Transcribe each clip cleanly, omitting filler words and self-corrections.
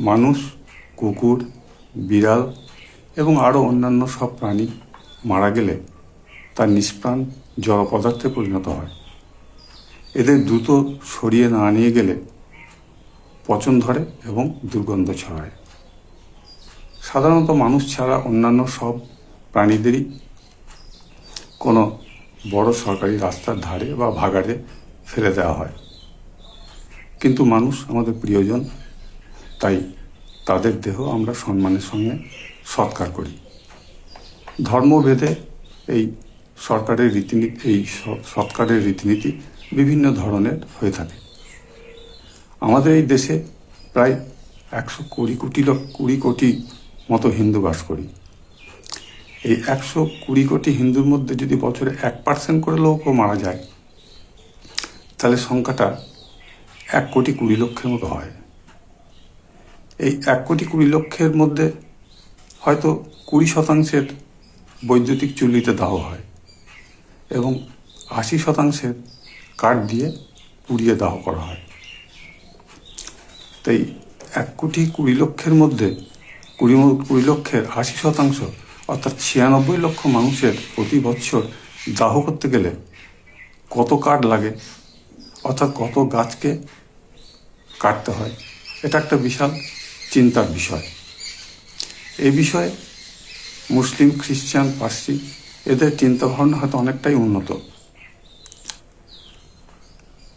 মানুষ, কুকুর, বিড়াল এবং আরও অন্যান্য সব প্রাণী মারা গেলে তা নিষ্প্রাণ জড় পদার্থে পরিণত হয়। এদের দ্রুত সরিয়ে না নিয়ে গেলে পচন ধরে এবং দুর্গন্ধ ছড়ায়। সাধারণত মানুষ ছাড়া অন্যান্য সব প্রাণীদেরই কোনো বড় সরকারি রাস্তার ধারে বা ভাগাড়ে ফেলে দেওয়া হয়, কিন্তু মানুষ আমাদের প্রিয়জন, তাই তাদের দেহ আমরা সম্মানের সঙ্গে সৎকার করি। ধর্মভেদে এই সৎকারের রীতিনীতি বিভিন্ন ধরনের হয়ে থাকে। আমাদের এই দেশে প্রায় 120 কোটি মতো হিন্দু বাস করি। এই 120 কোটি হিন্দুর মধ্যে যদি বছরে 1% করে লোকও মারা যায়, তাহলে সংখ্যাটা 1,20,00,000 মতো হয়। এই 1,20,00,000 মধ্যে হয়তো 20% বৈদ্যুতিক চুল্লিতে দাহ হয় এবং 80% কাঠ দিয়ে পুড়িয়ে দাহ করা হয়। তাই 1,20,00,000 মধ্যে 20,00,000 80% অর্থাৎ 96 লক্ষ মানুষের প্রতি বছর দাহ করতে গেলে কত কাঠ লাগে, অর্থাৎ কত গাছকে কাটতে হয়, এটা একটা বিশাল চিন্তার বিষয়। এই বিষয়ে মুসলিম, খ্রিস্টান, পার্সি এদের চিন্তাভাবনা হয়তো অনেকটাই উন্নত।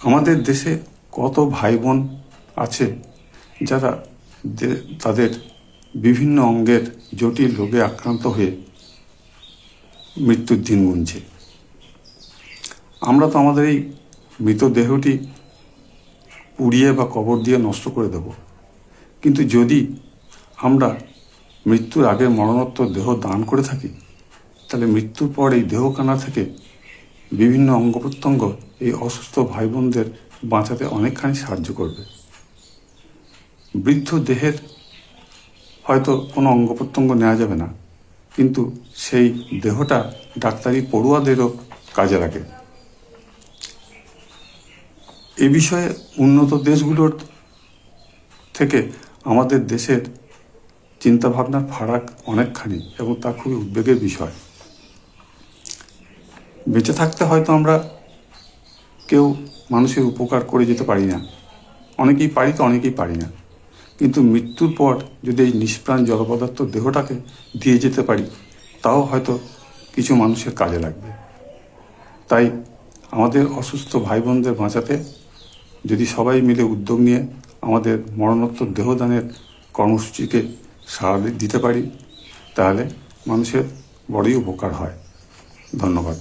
আমাদের দেশে কত ভাই বোন আছে যারা তাদের বিভিন্ন অঙ্গের জটিল রোগে আক্রান্ত হয়ে মৃত্যুর দিন গুনছে। আমরা তো আমাদের এই মৃতদেহটি পুড়িয়ে বা কবর দিয়ে নষ্ট করে দেব, কিন্তু যদি আমরা মৃত্যুর আগে মরণোত্তর দেহ দান করে থাকি, তাহলে মৃত্যুর পর এই দেহখানা থেকে বিভিন্ন অঙ্গ প্রত্যঙ্গ এই অসুস্থ ভাই বোনদের বাঁচাতে অনেকখানি সাহায্য করবে। বৃদ্ধ দেহের হয়তো কোনো অঙ্গ প্রত্যঙ্গ নেওয়া যাবে না, কিন্তু সেই দেহটা ডাক্তারি পড়ুয়াদেরও কাজে লাগে। এ বিষয়ে উন্নত দেশগুলোর থেকে আমাদের দেশের চিন্তাভাবনার ফারাক অনেকখানি, এবং তা খুবই উদ্বেগের বিষয়। বেঁচে থাকতে হয়তো আমরা কেউ মানুষের উপকার করে যেতে পারি না, অনেকেই পারি তো অনেকেই পারি না, কিন্তু মৃত্যুর পর যদি এই নিষ্প্রাণ জড়পদার্থ দেহটাকে দিয়ে যেতে পারি, তাও হয়তো কিছু মানুষের কাজে লাগবে। তাই আমাদের অসুস্থ ভাই বোনদের বাঁচাতে যদি সবাই মিলে উদ্যোগ নিয়ে আমাদের মরণোত্তর দেহদানের কর্মসূচিকে সাড়া দিতে পারি, তাহলে মানুষের বড়ই উপকার হয়। ধন্যবাদ।